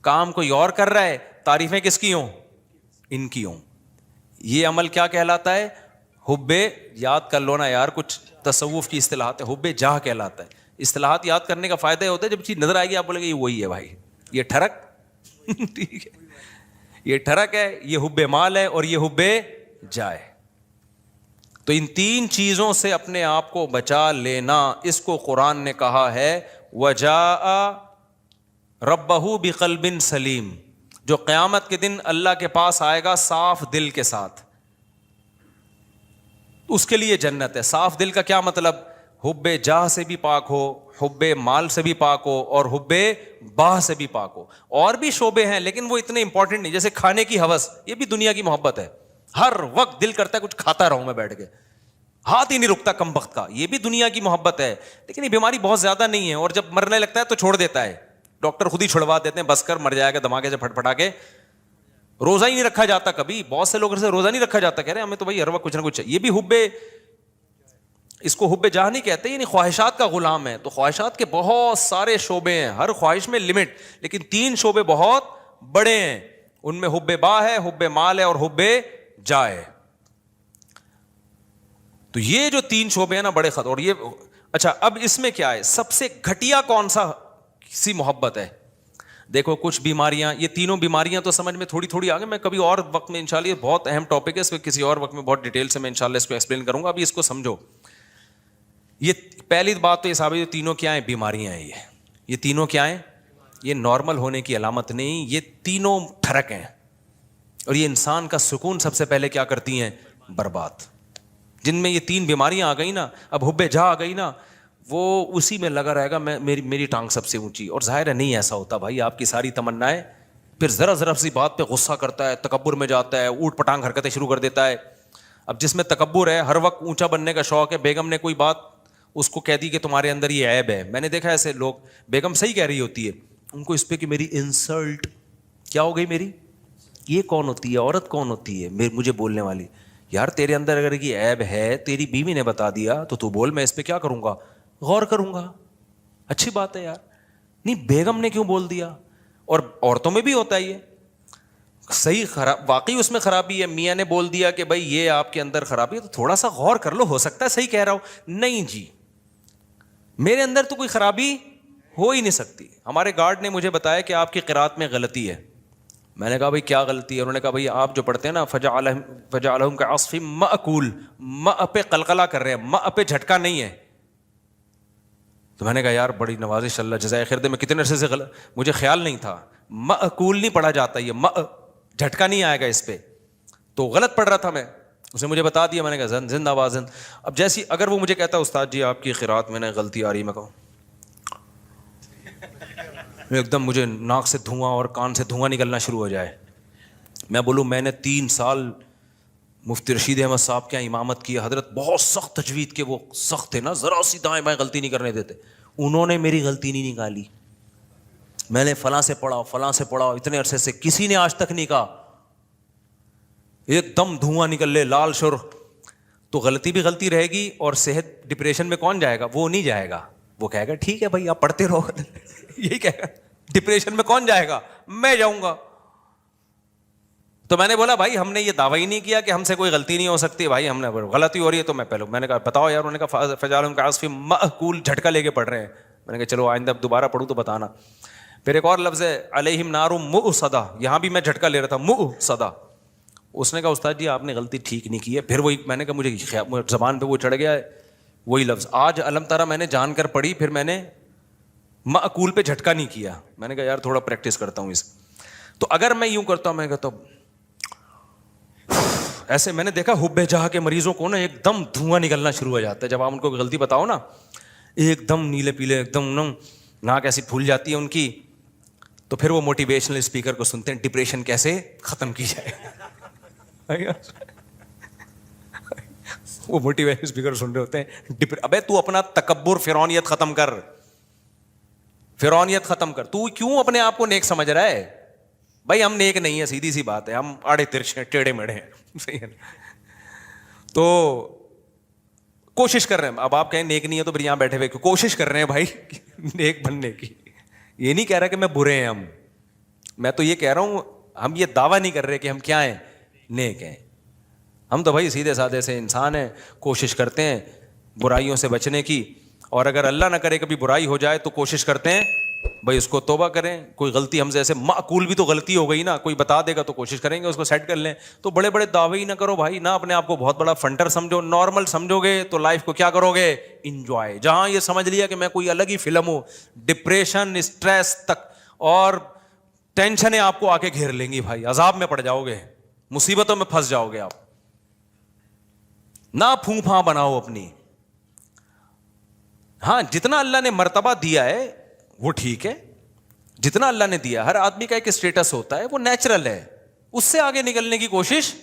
A: کام کوئی اور کر رہا ہے، تعریفیں کس کی ہوں؟ ان کی ہوں۔ یہ عمل کیا کہلاتا ہے؟ حب، یاد کر لو نا یار، کچھ تصوف کی اصطلاحات ہے، حب جاہ کہلاتا ہے۔ اصطلاحات یاد کرنے کا فائدہ یہ ہوتا ہے جب چیز نظر آئے گی آپ بولے گے یہ وہی ہے بھائی، یہ ٹھڑک ٹھیک ہے، یہ ٹھڑک ہے، یہ حب مال ہے اور یہ حب جائے۔ تو ان تین چیزوں سے اپنے آپ کو بچا لینا، اس کو قرآن نے کہا ہے وَجَاءَ رَبَّهُ بِقَلْبٍ سلیم، جو قیامت کے دن اللہ کے پاس آئے گا صاف دل کے ساتھ، اس کے لیے جنت ہے۔ صاف دل کا کیا مطلب؟ حب جاہ سے بھی پاک ہو، حب مال سے بھی پاک ہو اور حب باہ سے بھی پاک ہو۔ اور بھی شعبے ہیں لیکن وہ اتنے امپورٹنٹ نہیں، جیسے کھانے کی ہوس، یہ بھی دنیا کی محبت ہے، ہر وقت دل کرتا ہے کچھ کھاتا رہوں میں بیٹھ کے، ہاتھ ہی نہیں رکتا کم وقت کا، یہ بھی دنیا کی محبت ہے۔ لیکن یہ بیماری بہت زیادہ نہیں ہے، اور جب مرنے لگتا ہے تو چھوڑ دیتا ہے، ڈاکٹر خود ہی چھڑوا دیتے ہیں، بس کر مر جائے گا دھماکے سے پھٹ پھٹا کے۔ روزہ ہی نہیں رکھا جاتا کبھی، بہت سے لوگ سے روزہ نہیں رکھا جاتا، کہہ رہے ہیں ہمیں تو بھائی ہر وقت کچھ نہ کچھ ہے۔ یہ بھی حب، اس کو حب جاہ نہیں کہتے، یعنی خواہشات کا غلام ہے۔ تو خواہشات کے بہت سارے شعبے ہیں، ہر خواہش میں لمٹ، لیکن تین شعبے بہت بڑے ہیں، ان میں حب باہ ہے، حب مال ہے اور حب جاہ ہے۔ تو یہ جو تین شعبے ہیں نا بڑے خطر، اور یہ اچھا اب اس میں کیا ہے؟ سب سے گھٹیا کون سا سی محبت ہے؟ دیکھو کچھ بیماریاں، یہ تینوں بیماریاں تو سمجھ میں تھوڑی تھوڑی آگے، میں کبھی اور وقت میں انشاءاللہ، یہ بہت اہم ٹاپک ہے، اس میں کسی اور وقت میں بہت ڈیٹیل سے میں انشاءاللہ اس کو ایکسپلین کروں گا، ابھی اس کو سمجھو۔ یہ پہلی بات تو یہ صاحب، یہ تینوں کیا ہیں؟ بیماریاں ہیں۔ یہ تینوں کیا ہیں؟ یہ نارمل ہونے کی علامت نہیں، یہ تینوں ٹھڑک ہیں، اور یہ انسان کا سکون سب سے پہلے کیا کرتی ہیں؟ برباد۔ جن میں یہ تین بیماریاں آ گئی نا، اب حب جاہ آ گئی نا، وہ اسی میں لگا رہے گا، میری ٹانگ سب سے اونچی۔ اور ظاہر ہے نہیں ایسا ہوتا بھائی، آپ کی ساری تمنائیں، پھر ذرا سی بات پہ غصہ کرتا ہے، تکبر میں جاتا ہے، اوٹ پٹانگ حرکتیں شروع کر دیتا ہے۔ اب جس میں تکبر ہے، ہر وقت اونچا بننے کا شوق ہے، بیگم نے کوئی بات اس کو کہہ دی کہ تمہارے اندر یہ عیب ہے، میں نے دیکھا ایسے لوگ، بیگم صحیح کہہ رہی ہوتی ہے، ان کو اس پہ کہ میری انسلٹ کیا ہو گئی، میری یہ کون ہوتی ہے، عورت کون ہوتی ہے مجھے بولنے والی؟ یار تیرے اندر اگر یہ عیب ہے، تیری بیوی نے بتا دیا تو بول، میں اس پہ کیا کروں گا؟ غور کروں گا، اچھی بات ہے یار، نہیں بیگم نے کیوں بول دیا؟ اور عورتوں میں بھی ہوتا ہے یہ صحیح، خراب واقعی اس میں خرابی ہے، میاں نے بول دیا کہ بھائی یہ آپ کے اندر خرابی ہے، تو تھوڑا سا غور کر لو، ہو سکتا ہے صحیح کہہ رہا ہوں۔ نہیں جی، میرے اندر تو کوئی خرابی ہو ہی نہیں سکتی۔ ہمارے گارڈ نے مجھے بتایا کہ آپ کی قرات میں غلطی ہے۔ میں نے کہا بھائی کیا غلطی ہے؟ انہوں نے کہا بھائی آپ جو پڑھتے ہیں نا فجعلہم کعصف مأکول، ماء پہ قلقلہ کر رہے ہیں، ماء پہ جھٹکا نہیں ہے۔ تو میں نے کہا یار بڑی نوازش، اللہ جزائے خیر دے، میں کتنے عرصے سے مجھے خیال نہیں تھا، مأکول نہیں پڑھا جاتا، یہ ماء جھٹکا نہیں آئے گا اس پہ. تو غلط پڑھ رہا تھا میں, اس نے مجھے بتا دیا, میں نے کہا زندہ باد زند. اب جیسی اگر وہ مجھے کہتا استاد جی آپ کی قرات میں نے غلطی آ رہی, میں کہوں ایک دم مجھے ناک سے دھواں اور کان سے دھواں نکلنا شروع ہو جائے, میں بولوں میں نے 3 سال مفتی رشید احمد صاحب کے یہاں امامت کی, حضرت بہت سخت تجوید کے, وہ سخت تھے نا, ذرا سی دائیں بائیں غلطی نہیں کرنے دیتے, انہوں نے میری غلطی نہیں نکالی. میں نے فلاں سے پڑھا اتنے عرصے سے, کسی نے آج تک نہیں کہا, ایک دم دھواں نکل لے لال شر. تو غلطی بھی غلطی رہے گی, اور صحت ڈپریشن میں کون جائے گا؟ وہ نہیں جائے گا, وہ کہے گا ٹھیک ہے بھائی آپ پڑھتے رہو. یہی کہے گا. ڈپریشن میں کون جائے گا؟ میں جاؤں گا. تو میں نے بولا بھائی ہم نے یہ دعویٰ ہی نہیں کیا کہ ہم سے کوئی غلطی نہیں ہو سکتی, بھائی ہم نے غلطی ہو رہی ہے تو میں نے کہا بتاؤ یار. انہوں نے کہا فجعلہم کعصف مأکول, جھٹکا لے کے پڑھ رہے ہیں. میں نے کہا چلو آئندہ دوبارہ پڑھوں تو بتانا. پھر ایک اور لفظ ہے علیہم نار مؤصدہ, یہاں بھی میں جھٹکا لے رہا تھا, مؤصدہ. اس نے کہا استاد جی آپ نے غلطی ٹھیک نہیں کی ہے. پھر وہی میں نے کہا مجھے زبان پہ وہ چڑھ گیا ہے وہی لفظ. آج علم تارا میں نے جان کر پڑھی, پھر میں نے مأکول پہ جھٹکا نہیں کیا. میں نے کہا یار تھوڑا پریکٹس کرتا ہوں اس. تو اگر میں یوں کرتا ہوں, میں کہتا ہوں ایسے, میں نے دیکھا حب جہاں کے مریضوں کو نا ایک دم دھواں نکلنا شروع ہو جاتا ہے جب آپ ان کو غلطی بتاؤ نا, ایک دم نیلے پیلے, ایک دم ناک ایسی پھول جاتی ہے ان کی. تو پھر وہ موٹیویشنل اسپیکر کو سنتے ہیں, ڈپریشن کیسے ختم کی جائے. وہ موٹیویشنل اسپیکر سن رہے ہوتے ہیں, ابے تو اپنا تکبر فرعونیت ختم کر, فرعونیت ختم کر. تو کیوں اپنے آپ کو نیک سمجھ رہا ہے؟ بھائی ہم نیک نہیں ہے, سیدھی سی بات ہے, ہم آڑے ترچھے ٹیڑھے میڑھے ہیں. صحیح ہے. تو کوشش کر رہے ہیں. اب آپ کہیں نیک نہیں ہے تو پھر یہاں بیٹھے ہوئے کوشش کر رہے ہیں بھائی نیک بننے کی. یہ نہیں کہہ رہا کہ میں برے ہیں ہم, میں تو یہ کہہ رہا ہوں ہم یہ دعویٰ نہیں کر رہے کہ ہم کیا ہیں, نیک ہیں. ہم تو بھائی سیدھے سادے سے انسان ہیں, کوشش کرتے ہیں برائیوں سے بچنے کی. اور اگر اللہ نہ کرے کبھی برائی ہو جائے تو کوشش کرتے ہیں بھائی اس کو توبہ کریں. کوئی غلطی ہم سے ایسے معقول بھی تو غلطی ہو گئی نا, کوئی بتا دے گا تو کوشش کریں گے اس کو سیٹ کر لیں. تو بڑے بڑے دعوے ہی نہ کرو بھائی, نہ اپنے آپ کو بہت بڑا فنٹر سمجھو. نارمل سمجھو گے تو لائف کو کیا کرو گے, انجوائے. جہاں یہ سمجھ لیا کہ میں کوئی الگ ہی فلم ہوں, ڈپریشن, اسٹریس تک اور ٹینشنیں آپ کو آ کے گھیر لیں گی بھائی, عذاب میں پڑ جاؤ گے, مصیبتوں میں پھنس جاؤ گے آپ. نہ پھوں پھاں بناؤ اپنی. ہاں جتنا اللہ نے مرتبہ دیا ہے وہ ٹھیک ہے, جتنا اللہ نے دیا. ہر آدمی کا ایک اسٹیٹس ہوتا ہے, وہ نیچرل ہے, اس سے آگے نکلنے کی کوشش.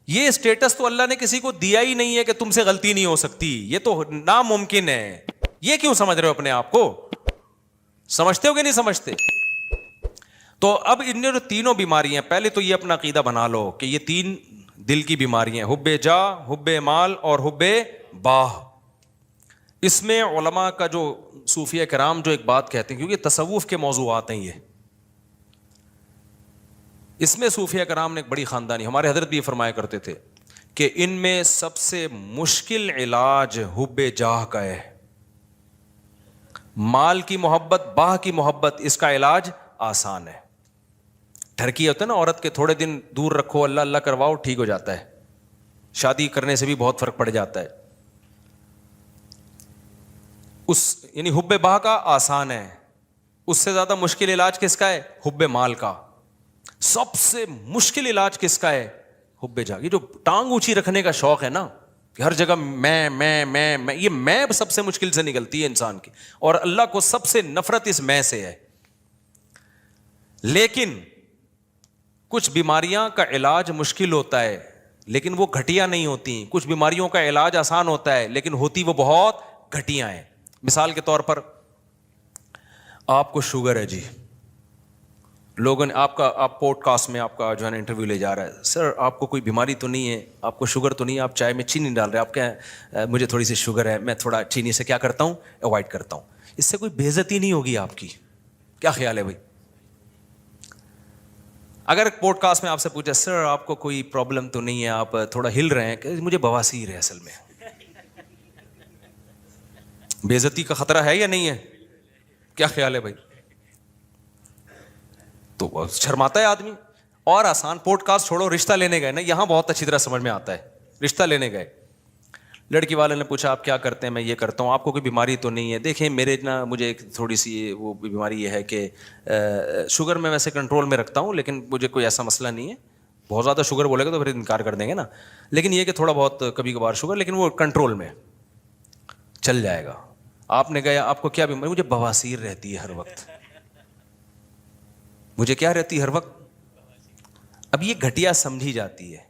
A: یہ اسٹیٹس تو اللہ نے کسی کو دیا ہی نہیں ہے کہ تم سے غلطی نہیں ہو سکتی, یہ تو ناممکن ہے. یہ کیوں سمجھ رہے ہو اپنے آپ کو؟ سمجھتے ہو کہ نہیں سمجھتے؟ تو اب ان جو تینوں بیماریاں, پہلے تو یہ اپنا عقیدہ بنا لو کہ یہ 3 دل کی بیماریاں ہیں, حب جاہ, حب مال اور حب باہ. اس میں علماء کا جو صوفیہ کرام جو ایک بات کہتے ہیں, کیونکہ تصوف کے موضوعات ہیں یہ, اس میں صوفیہ کرام نے ایک بڑی خاندانی, ہمارے حضرت بھی یہ فرمایا کرتے تھے کہ ان میں سب سے مشکل علاج حب جاہ کا ہے. مال کی محبت, باہ کی محبت, اس کا علاج آسان ہے. ٹھرکی ہوتا ہے نا عورت کے, تھوڑے دن دور رکھو, اللہ اللہ کرواؤ, ٹھیک ہو جاتا ہے. شادی کرنے سے بھی بہت فرق پڑ جاتا ہے. یعنی حب باہ کا آسان ہے, اس سے زیادہ مشکل علاج کس کا ہے؟ حب مال کا. سب سے مشکل علاج کس کا ہے؟ حب جاہ. یہ جو ٹانگ اونچی رکھنے کا شوق ہے نا, کہ ہر جگہ میں, یہ میں سب سے مشکل سے نکلتی ہے انسان کی, اور اللہ کو سب سے نفرت اس میں سے ہے. لیکن کچھ بیماریاں کا علاج مشکل ہوتا ہے لیکن وہ گھٹیا نہیں ہوتی. کچھ بیماریوں کا علاج آسان ہوتا ہے لیکن ہوتی وہ بہت گھٹیا ہیں. مثال کے طور پر آپ کو شوگر ہے جی, لوگوں نے آپ پوڈ کاسٹ میں آپ کا جو ہے نا انٹرویو لے جا رہا ہے, سر آپ کو کوئی بیماری تو نہیں ہے, آپ کو شوگر تو نہیں ہے, آپ چائے میں چینی ڈال رہے ہیں, آپ کیا مجھے تھوڑی سی شوگر ہے, میں تھوڑا چینی سے کیا کرتا ہوں, اوائڈ کرتا ہوں. اس سے کوئی بے عزتی نہیں ہوگی آپ کی؟ کیا خیال ہے بھائی؟ اگر پوڈ کاسٹ میں آپ سے پوچھا سر آپ کو کوئی پرابلم تو نہیں ہے, آپ تھوڑا ہل رہے ہیں, کہ مجھے بواسیر ہے اصل میں, بے عزتی کا خطرہ ہے یا نہیں ہے؟ کیا خیال ہے بھائی؟ تو شرماتا ہے آدمی. اور آسان پوڈ کاسٹ چھوڑو, رشتہ لینے گئے نا, یہاں بہت اچھی طرح سمجھ میں آتا ہے. رشتہ لینے گئے, لڑکی والے نے پوچھا آپ کیا کرتے ہیں؟ میں یہ کرتا ہوں. آپ کو کوئی بیماری تو نہیں ہے؟ دیکھیں میرے نا مجھے ایک تھوڑی سی وہ بیماری یہ ہے کہ شوگر میں ویسے کنٹرول میں رکھتا ہوں, لیکن مجھے کوئی ایسا مسئلہ نہیں ہے. بہت زیادہ شوگر بولے گا تو پھر انکار کر دیں گے نا, لیکن یہ کہ تھوڑا بہت کبھی کبھار شوگر, لیکن وہ کنٹرول میں چل جائے گا. آپ نے کہا آپ کو کیا بیماری؟ مجھے بواسیر رہتی ہے ہر وقت. مجھے کیا رہتی ہے ہر وقت؟ اب یہ گھٹیا سمجھی جاتی ہے,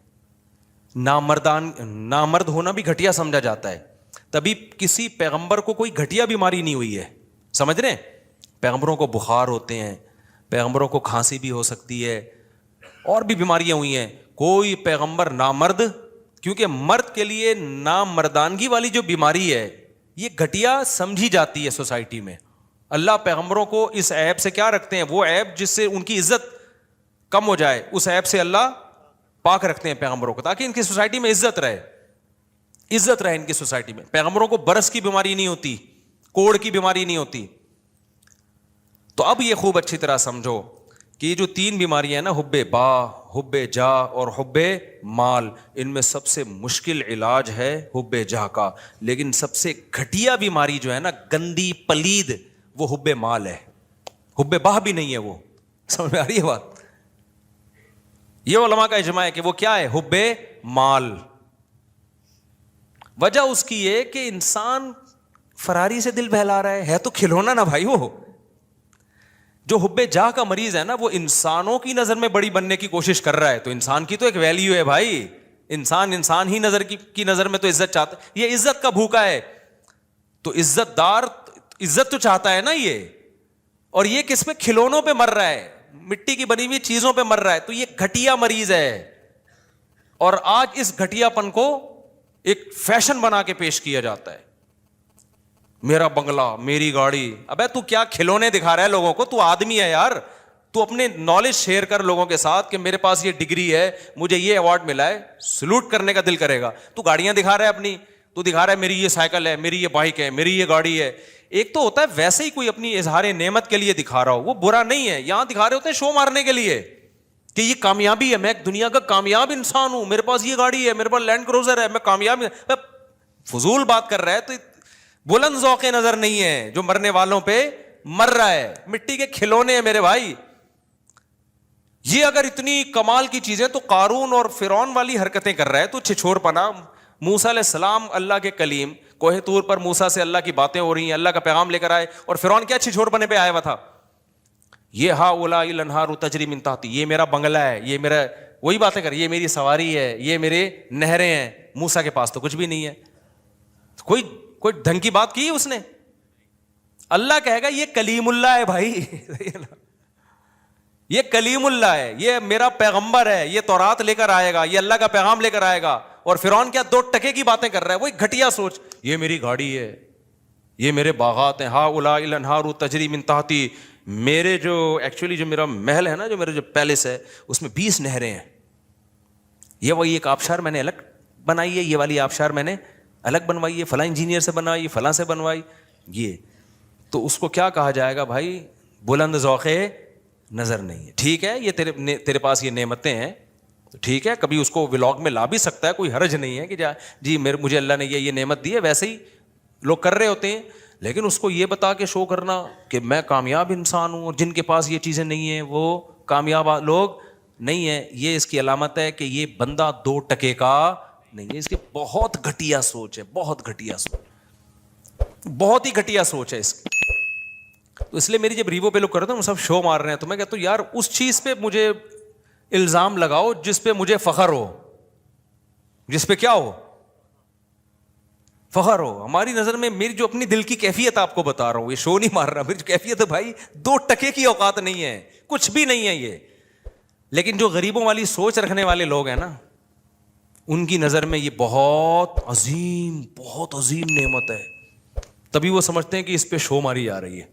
A: نامرد ہونا بھی گھٹیا سمجھا جاتا ہے. تبھی کسی پیغمبر کو کوئی گھٹیا بیماری نہیں ہوئی ہے, سمجھ رہے ہیں؟ پیغمبروں کو بخار ہوتے ہیں, پیغمبروں کو کھانسی بھی ہو سکتی ہے, اور بھی بیماریاں ہوئی ہیں. کوئی پیغمبر نامرد, کیونکہ مرد کے لیے نامردانگی والی جو بیماری ہے یہ گھٹیا سمجھی جاتی ہے سوسائٹی میں. اللہ پیغمبروں کو اس عیب سے کیا رکھتے ہیں؟ وہ عیب جس سے ان کی عزت کم ہو جائے, اس عیب سے اللہ پاک رکھتے ہیں پیغمبروں کو, تاکہ ان کی سوسائٹی میں عزت رہے ان کی سوسائٹی میں. پیغمبروں کو برس کی بیماری نہیں ہوتی, کوڑ کی بیماری نہیں ہوتی. تو اب یہ خوب اچھی طرح سمجھو کہ یہ جو 3 بیماریاں ہیں نا, حب با, حب جا اور حب مال, ان میں سب سے مشکل علاج ہے حب جا کا. لیکن سب سے گھٹیا بیماری جو ہے نا, گندی پلید, وہ حب مال ہے. حب با بھی نہیں ہے وہ. سمجھ میں آ رہی ہے بات؟ یہ علماء کا اجماع ہے کہ وہ کیا ہے؟ حب مال. وجہ اس کی یہ کہ انسان فراری سے دل بہلا رہا ہے تو کھلونا نا بھائی. وہ جو حب جاہ کا مریض ہے نا, وہ انسانوں کی نظر میں بڑی بننے کی کوشش کر رہا ہے. تو انسان کی تو ایک ویلیو ہے بھائی, انسان ہی نظر کی نظر میں تو عزت چاہتا ہے. یہ عزت کا بھوکا ہے, تو عزت دار عزت تو چاہتا ہے نا یہ, اور یہ کس پہ؟ کھلونوں پہ مر رہا ہے, مٹی کی بنی ہوئی چیزوں پہ مر رہا ہے. تو یہ گھٹیا مریض ہے, اور آج اس گھٹیا پن کو ایک فیشن بنا کے پیش کیا جاتا ہے. میرا بنگلہ, میری گاڑی. ابے تو کیا کھلونے دکھا رہا ہے لوگوں کو؟ تو آدمی ہے یار, تو اپنے نالج شیئر کر لوگوں کے ساتھ کہ میرے پاس یہ ڈگری ہے, مجھے یہ ایوارڈ ملا ہے, سلوٹ کرنے کا دل کرے گا. تو گاڑیاں دکھا رہا ہے اپنی, تو دکھا رہا ہے میری یہ سائیکل ہے, میری یہ بائک ہے, میری یہ گاڑی ہے. ایک تو ہوتا ہے ویسے ہی کوئی اپنی اظہار نعمت کے لیے دکھا رہا ہو, وہ برا نہیں ہے. یہاں دکھا رہے ہوتے ہیں شو مارنے کے لیے کہ یہ کامیابی ہے, میں دنیا کا کامیاب انسان ہوں, میرے پاس یہ گاڑی ہے, میرے پاس لینڈ کروزر ہے, میں کامیاب. فضول بات کر رہا ہے. تو بلند ذوق نظر نہیں ہے جو مرنے والوں پہ مر رہا ہے. مٹی کے کھلونے ہیں میرے بھائی. یہ اگر اتنی کمال کی چیزیں, تو قارون اور فرعون والی حرکتیں کر رہا ہے تو چھچھور پنا. موسیٰ علیہ السلام اللہ کے کلیم, کوہ طور پر موسیٰ سے اللہ کی باتیں ہو رہی ہیں, اللہ کا پیغام لے کر آئے, اور فرعون کیا چھچھور پنے پہ آیا ہوا تھا؟ یہ ہؤلاء الانہار تجری من تحتی, یہ میرا بنگلہ ہے, یہ میرا, وہی باتیں کر, یہ میری سواری ہے, یہ میرے نہریں ہیں. موسیٰ کے پاس تو کچھ بھی نہیں ہے. کوئی ڈھنگ کی بات کی اس نے؟ اللہ کہے گا یہ کلیم اللہ ہے بھائی, یہ کلیم اللہ ہے, یہ میرا پیغمبر ہے, یہ تورات لے کر آئے گا, یہ اللہ کا پیغام لے کر آئے گا. اور فرعون کیا 2 ٹکے کی باتیں کر رہا ہے, وہی گھٹیا سوچ. یہ میری گاڑی ہے, یہ میرے باغات ہیں, ہؤلاء الانہار تجری من تحتی, میرے جو ایکچولی جو میرا محل ہے نا, جو میرا جو پیلس ہے, اس میں 20 نہریں ہیں. یہ وہی ایک آبشار میں نے الگ بنائی ہے, یہ والی آبشار میں نے الگ بنوائی ہے, فلاں انجینئر سے بنوائی, فلاں سے بنوائی. یہ تو اس کو کیا کہا جائے گا بھائی؟ بلند ذوق نظر نہیں ہے. ٹھیک ہے, یہ تیرے پاس یہ نعمتیں ہیں, ٹھیک ہے, کبھی اس کو ولاگ میں لا بھی سکتا ہے, کوئی حرج نہیں ہے کہ جی مجھے اللہ نے یہ نعمت دی ہے. ویسے ہی لوگ کر رہے ہوتے ہیں, لیکن اس کو یہ بتا کے شو کرنا کہ میں کامیاب انسان ہوں, اور جن کے پاس یہ چیزیں نہیں ہیں وہ کامیاب لوگ نہیں ہیں. یہ اس کی علامت ہے کہ یہ بندہ 2 ٹکے کا نہیں ہے. اس کی بہت گھٹیا سوچ ہے, بہت گھٹیا سوچ, بہت ہی گھٹیا سوچ ہے اس کی. تو اس لیے میری جب ریوو پہ لوگ کرتے ہیں سب شو مار رہے ہیں, تو میں کہتا ہوں یار اس چیز پہ مجھے الزام لگاؤ جس پہ مجھے فخر ہو, جس پہ کیا ہو؟ فخر ہو. ہماری نظر میں میری جو اپنی دل کی کیفیت آپ کو بتا رہا ہوں, یہ شو نہیں مار رہا, میری جو کیفیت ہے بھائی 2 ٹکے کی اوقات نہیں ہے, کچھ بھی نہیں ہے یہ. لیکن جو غریبوں والی سوچ رکھنے والے لوگ ہیں نا, ان کی نظر میں یہ بہت عظیم نعمت ہے. تبھی وہ سمجھتے ہیں کہ اس پہ شو ماری جا رہی ہے.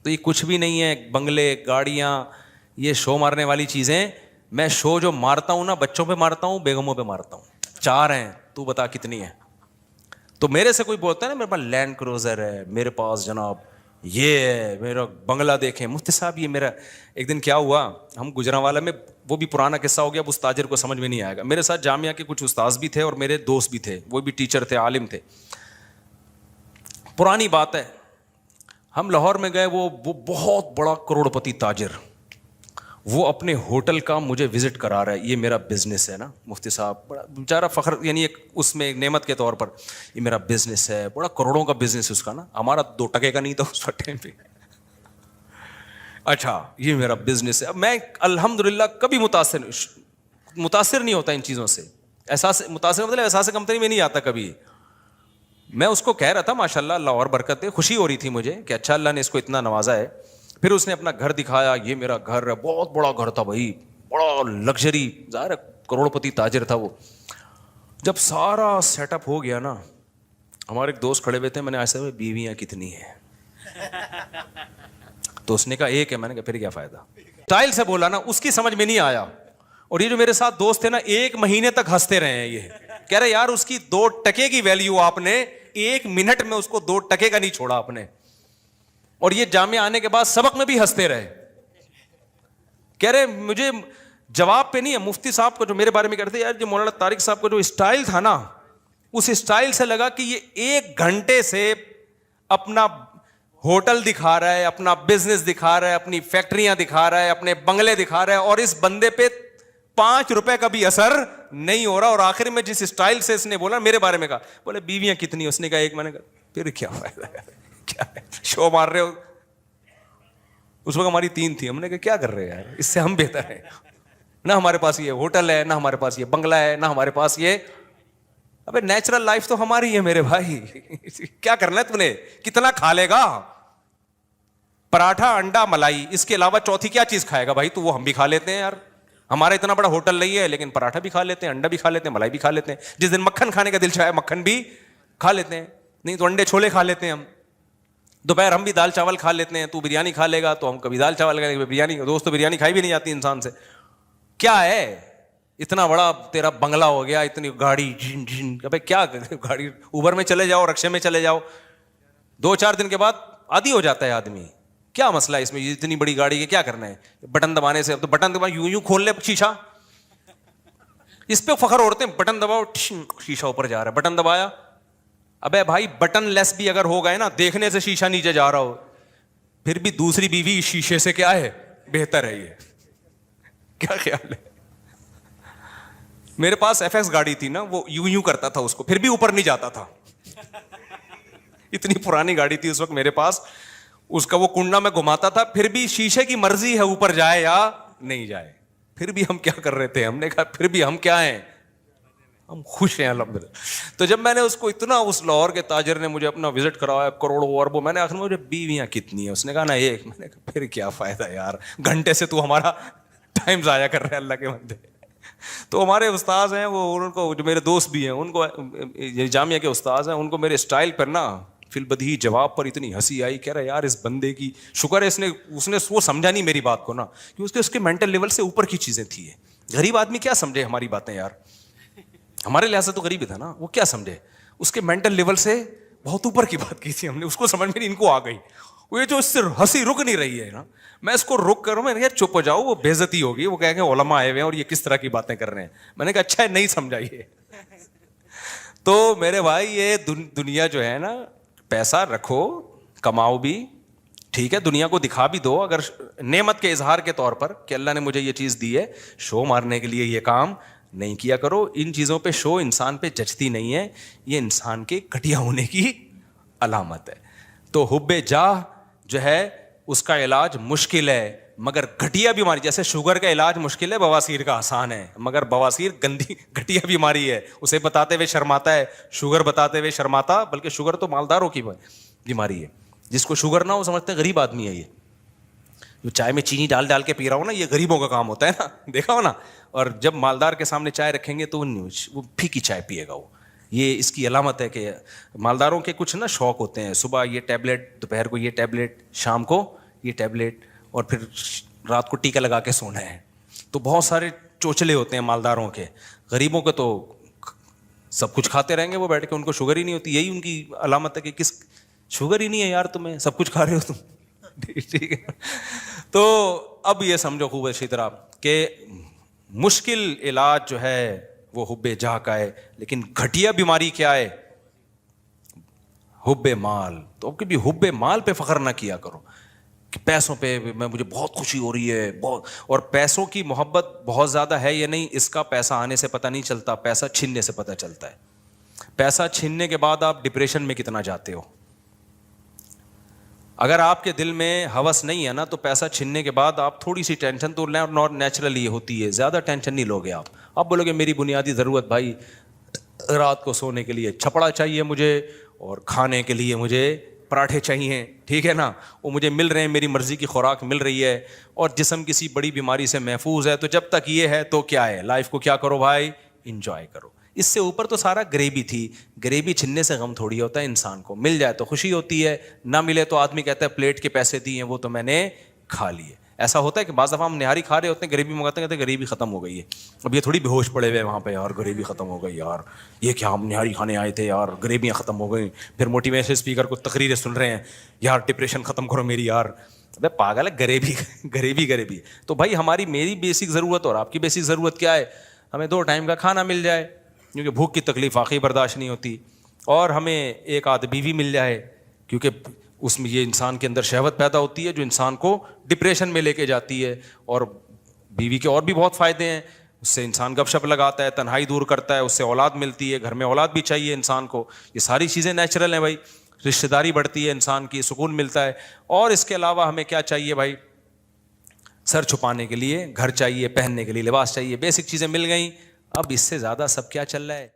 A: تو یہ کچھ بھی نہیں ہے. بنگلے, گاڑیاں, یہ شو مارنے والی چیزیں. میں شو جو مارتا ہوں نا, بچوں پہ مارتا ہوں, بیگموں پہ مارتا ہوں. 4 ہیں, تو بتا کتنی ہیں. تو میرے سے کوئی بولتا ہے نا میرے پاس لینڈ کروزر ہے, میرے پاس جناب یہ ہے, میرا بنگلہ دیکھیں. مفتی صاحب یہ میرا, ایک دن کیا ہوا, ہم گجرانوالہ میں وہ بھی پرانا قصہ ہو گیا, اب اس تاجر کو سمجھ میں نہیں آئے گا. میرے ساتھ جامعہ کے کچھ استاذ بھی تھے اور میرے دوست بھی تھے, وہ بھی ٹیچر تھے, عالم تھے. پرانی بات ہے, ہم لاہور میں گئے, وہ بہت بڑا کروڑپتی تاجر, وہ اپنے ہوٹل کا مجھے وزٹ کرا رہا ہے, یہ میرا بزنس ہے نا مفتی صاحب, بڑا بیچارہ فخر, یعنی ایک اس میں ایک نعمت کے طور پر, یہ میرا بزنس ہے, بڑا کروڑوں کا بزنس ہے اس کا نا, ہمارا 2 ٹکے کا نہیں تھا اس ٹائم پہ. اچھا یہ میرا بزنس ہے. اب میں الحمدللہ کبھی متاثر نہیں ہوتا ان چیزوں سے, احساس متاثر مطلب احساس کمتری میں نہیں آتا کبھی. میں اس کو کہہ رہا تھا ماشاءاللہ اللہ اور برکت دے, خوشی ہو رہی تھی مجھے کہ اچھا اللہ نے اس کو اتنا نوازا ہے. پھر اس نے اپنا گھر دکھایا, یہ میرا گھر ہے, بہت بڑا گھر تھا بھائی, بڑا لگژری, ظاہر ہے کروڑپتی تاجر تھا وہ. جب سارا سیٹ اپ ہو گیا نا, ہمارے ایک دوست کھڑے ہوئے تھے, میں نے ایسے ہوئے بیویاں کتنی ہیں, تو اس نے کہا 1 ہے. میں نے کہا پھر کیا فائدہ, اسٹائل سے بولا نا, اس کی سمجھ میں نہیں آیا. اور یہ جو میرے ساتھ دوست تھے نا, 1 مہینے تک ہنستے رہے ہیں, یہ کہہ رہے یار اس کی 2 ٹکے کی ویلیو آپ نے 1 منٹ میں اس کو 2 ٹکے کا نہیں چھوڑا آپ نے. اور یہ جامعہ آنے کے بعد سبق میں بھی ہنستے رہے. کہہ رہے مجھے جواب پہ نہیں ہے, مفتی صاحب کو جو میرے بارے میں کہتے ہیں, یار جو مولانا طارق صاحب کا جو اسٹائل تھا نا, اس اسٹائل سے لگا کہ یہ 1 گھنٹے سے اپنا ہوٹل دکھا رہا ہے, اپنا بزنس دکھا رہا ہے, اپنی فیکٹریاں دکھا رہا ہے, اپنے بنگلے دکھا رہا ہے, اور اس بندے پہ 5 روپے کا بھی اثر نہیں ہو رہا. اور آخر میں جس اسٹائل سے اس نے بولا میرے بارے میں کہا, بولے بیویاں کتنی, اس نے کہا 1. میں نے کہا پھر کیا فائدہ ہے, کیا ہے شو مار رہے ہو. اس وقت ہماری 3 تھی. ہم نے کہا کیا کر رہے ہیں یار, اس سے ہم بہتر ہیں, نہ ہمارے پاس یہ ہوٹل ہے, نہ ہمارے پاس یہ بنگلہ ہے, نہ ہمارے پاس یہ. ابے نیچرل لائف تو ہماری ہے میرے بھائی, کیا کرنا ہے تم نے, کتنا کھا لے گا, پراٹھا انڈا ملائی, اس کے علاوہ چوتھی کیا چیز کھائے گا بھائی. تو وہ ہم بھی کھا لیتے ہیں یار, ہمارا اتنا بڑا ہوٹل نہیں ہے, لیکن پراٹھا بھی کھا لیتے ہیں, انڈا بھی کھا لیتے ہیں, ملائی بھی کھا لیتے ہیں. جس دن مکھن کھانے کا دل چاہے مکھن بھی کھا لیتے ہیں, نہیں تو انڈے چھولے کھا لیتے ہیں ہم. دوپہر ہم بھی دال چاول کھا لیتے ہیں, تو بریانی کھا لے گا تو ہم کبھی دال چاول کھا لیں گے. بریانی دوست تو بریانی کھائی بھی نہیں جاتی انسان سے. کیا ہے اتنا بڑا تیرا بنگلہ ہو گیا, اتنی گاڑی, جھن جھن, بھائی کیا گاڑی, اوبر میں چلے جاؤ, رکشے میں چلے جاؤ, 2-4 دن کے بعد عادی ہو جاتا ہے آدمی. کیا مسئلہ ہے اس میں, اتنی بڑی گاڑی کے کیا کرنا ہے, بٹن دبانے سے. اب تو بٹن دبا یوں کھول لے شیشہ, اس پہ فخر اڑتے ہیں, بٹن دباؤ شیشہ اوپر جا رہا ہے, بٹن دبایا. ابے بھائی بٹن لیس بھی اگر ہو گئے نا, دیکھنے سے شیشہ نیچے جا رہا ہو, پھر بھی دوسری بیوی شیشے سے کیا ہے بہتر ہے. یہ کیا خیال ہے. میرے پاس FX گاڑی تھی نا, وہ یوں کرتا تھا اس کو, پھر بھی اوپر نہیں جاتا تھا. اتنی پرانی گاڑی تھی اس وقت میرے پاس, اس کا وہ کنڈا میں گھماتا تھا, پھر بھی شیشے کی مرضی ہے اوپر جائے یا نہیں جائے. پھر بھی ہم کیا کر رہے تھے, ہم نے کہا پھر بھی ہم کیا ہیں, ہم خوش ہیں الحمدللہ. تو جب میں نے اس کو اتنا, اس لاہور کے تاجر نے مجھے اپنا وزٹ کرایا, کروڑوں اربوں, میں نے آخر مجھے بیویاں کتنی ہیں, اس نے کہا نا 1. میں نے کہا پھر کیا فائدہ یار, گھنٹے سے تو ہمارا ٹائم ضائع کر رہے ہیں اللہ کے بندے. تو ہمارے استاذ ہیں وہ, ان کو جو میرے دوست بھی ہیں, ان کو جامعہ کے استاذ ہیں, ان کو میرے اسٹائل پر نا فی البدیہی جواب پر اتنی ہنسی آئی. کہہ رہا یار اس بندے کی شکر ہے اس نے وہ سمجھا نہیں میری بات کو نا, کہ اس کے مینٹل لیول سے اوپر کی چیزیں تھی. غریب آدمی کیا سمجھے ہماری باتیں یار, ہمارے لحاظ سے تو غریب ہی تھا نا, وہ کیا سمجھے, اس کے مینٹل لیول سے بہت اوپر کی بات کی تھی ہم نے, اس کو سمجھ میں نہیں, ان کو آ گئی. وہ یہ جو اس سے ہنسی رک نہیں رہی ہے نا, میں اس کو رک کروں, میں نے کہا چپ ہو جاؤ, وہ بے عزتی ہوگی, وہ کہیں گے علماء آئے ہوئے ہیں اور یہ کس طرح کی باتیں کر رہے ہیں. میں نے کہا اچھا ہے نہیں سمجھائیے. تو میرے بھائی یہ دنیا جو ہے نا, پیسہ رکھو, کماؤ بھی, ٹھیک ہے, دنیا کو دکھا بھی دو اگر نعمت کے اظہار کے طور پر کہ اللہ نے مجھے یہ چیز دی ہے, شو مارنے کے لیے یہ کام نہیں کیا کرو. ان چیزوں پہ شو انسان پہ جچتی نہیں ہے, یہ انسان کے گھٹیا ہونے کی علامت ہے. تو حب جاہ جو ہے اس کا علاج مشکل ہے, مگر گھٹیا بیماری, جیسے شوگر کا علاج مشکل ہے, بواسیر کا آسان ہے, مگر بواسیر گندی گھٹیا بیماری ہے, اسے بتاتے ہوئے شرماتا ہے, شوگر بتاتے ہوئے شرماتا. بلکہ شوگر تو مالداروں کی بیماری ہے, جس کو شوگر نہ ہو سمجھتے ہیں غریب آدمی ہے. یہ جو چائے میں چینی ڈال ڈال کے پی رہا ہو نا, یہ غریبوں کا کام ہوتا ہے نا, دیکھا ہو نا. اور جب مالدار کے سامنے چائے رکھیں گے تو وہ پھیکی چائے پیے گا. وہ یہ اس کی علامت ہے کہ مالداروں کے کچھ نا شوق ہوتے ہیں, صبح یہ ٹیبلٹ, دوپہر کو یہ ٹیبلٹ, شام کو یہ ٹیبلٹ, اور پھر رات کو ٹیکا لگا کے سونا ہے. تو بہت سارے چوچلے ہوتے ہیں مالداروں کے. غریبوں کے تو سب کچھ کھاتے رہیں گے وہ بیٹھ کے, ان کو شوگر ہی نہیں ہوتی. یہی ان کی علامت ہے کہ کس شوگر ہی نہیں ہے یار تمہیں, سب کچھ کھا رہے ہو تم. ٹھیک ہے. تو اب یہ سمجھو خوب اچھی طرح کہ مشکل علاج جو ہے وہ حب جاہ کا ہے، لیکن گھٹیا بیماری کیا ہے؟ حب مال. تو کبھی حب مال پہ فخر نہ کیا کرو کہ پیسوں پہ مجھے بہت خوشی ہو رہی ہے بہت. اور پیسوں کی محبت بہت زیادہ ہے یا نہیں، اس کا پیسہ آنے سے پتہ نہیں چلتا، پیسہ چھیننے سے پتہ چلتا ہے. پیسہ چھیننے کے بعد آپ ڈپریشن میں کتنا جاتے ہو. اگر آپ کے دل میں ہوس نہیں ہے نا، تو پیسہ چھیننے کے بعد آپ تھوڑی سی ٹینشن تو نیچرلی ہوتی ہے، زیادہ ٹینشن نہیں لوگے آپ بولو گے میری بنیادی ضرورت بھائی رات کو سونے کے لیے چھپڑا چاہیے مجھے، اور کھانے کے لیے مجھے پراٹھے چاہیے، ٹھیک ہے نا، وہ مجھے مل رہے ہیں، میری مرضی کی خوراک مل رہی ہے، اور جسم کسی بڑی بیماری سے محفوظ ہے. تو جب تک یہ ہے تو کیا ہے، لائف کو کیا کرو بھائی، انجوائے کرو. اس سے اوپر تو سارا غریبی تھی. غریبی چھننے سے غم تھوڑی ہوتا ہے انسان کو، مل جائے تو خوشی ہوتی ہے، نہ ملے تو آدمی کہتا ہے پلیٹ کے پیسے دیے ہیں وہ تو میں نے کھا لیے. ایسا ہوتا ہے کہ بعض دفعہ ہم نہاری کھا رہے ہوتے ہیں، غریبی منگاتے ہیں، کہتے ہیں غریبی ختم ہو گئی ہے. اب یہ تھوڑی بے ہوش پڑے ہوئے وہاں پہ، یار غریبی ختم ہو گئی یار، یہ کیا ہم نہاری کھانے آئے تھے یار، غریبیاں ختم ہو گئیں. پھر موٹیویشن اسپیکر کو تقریریں سن رہے ہیں، یار ڈپریشن ختم کرو میری یار. ابے پاگل ہے، غریبی. تو بھائی میری بیسک ضرورت اور آپ کی بیسک ضرورت کیا ہے؟ ہمیں 2 ٹائم کا کھانا مل جائے، کیونکہ بھوک کی تکلیف واقعی برداشت نہیں ہوتی، اور ہمیں ایک آدھ بیوی مل جائے، کیونکہ اس میں یہ انسان کے اندر شہوت پیدا ہوتی ہے جو انسان کو ڈپریشن میں لے کے جاتی ہے. اور بیوی کے اور بھی بہت فائدے ہیں، اس سے انسان گپ شپ لگاتا ہے، تنہائی دور کرتا ہے، اس سے اولاد ملتی ہے، گھر میں اولاد بھی چاہیے انسان کو. یہ ساری چیزیں نیچرل ہیں بھائی، رشتہ داری بڑھتی ہے انسان کی، سکون ملتا ہے. اور اس کے علاوہ ہمیں کیا چاہیے بھائی؟ سر چھپانے کے لیے گھر چاہیے، پہننے کے لیے لباس چاہیے، بیسک چیزیں مل گئیں. اب اس سے زیادہ سب کیا چل رہا ہے؟